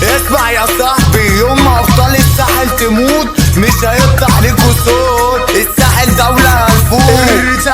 اسمع يا صاحبي، يوم ما ابطال الساحل تموت مش هيطلع ليكوا صوت. الساحل دولة هنفوت.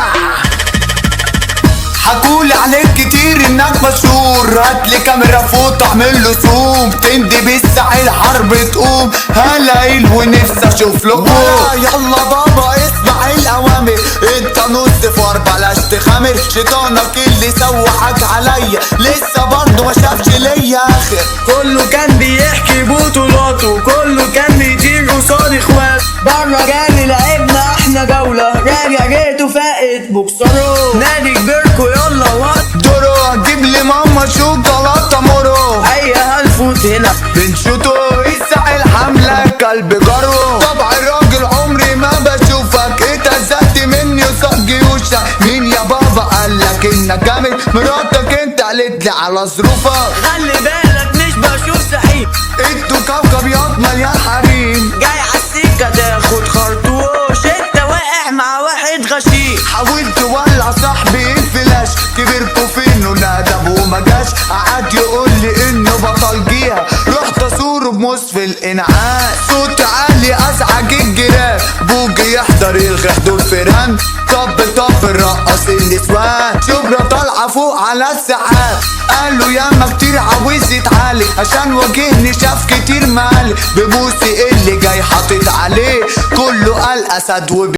حكولي عليك كتير انك مشهور، هاتلي كاميرا فوق اعمل له زوم. تندي بالساحل حرب تقوم، هلاقيل ونفسي اشوف لكم. يلا بابا اسمع الاوامر، انت نص فار بلاش تخامر. شيطانك اللي سوحك عليا لسه برضه ما شافش ليا اخر. كله كان بيحكي بطولاته، كله كان بيطير قصاد اخواته. بره جالي لعبنا احنا جولة، راجع جيته فائت بوكسره. نادي كبيركو يلا وات دورو، هتجيب لي ماما شوكولاته مورو. ايوه هنفوت هنا بنشوتو الساحل حملة كلب جرو. طبع الراجل عمري ما بشوفك، اتهزقت مني وصق جيوشك. مين يا بابا قالك انك جامد؟ مراتك انت قالت لي على ظروفك. خلي بالك مش بشوف سحيب، انتوا كوكب ياض مليان حريم. جاي عالسكة تاخد خرطوش، انت واقع مع واحد غشيم. حاولت تولع صاحبي الفلاش، كبركوا فين وندب وما جاش. قعد يقول لي انه بطل جيها، رحت اصوره بمصف الانعاش. صوت عالي ازعج الجيران، بوجي يحضر الغيح دول فيران. طب الرقص النسوان، شبرا طالعه فوق على السحاب. قالوا ياما كتير عاوز يتعالج، عشان واجهني شاف كتير مالي. ببوسي اللي جاي حاطط عليه، كله قال اسد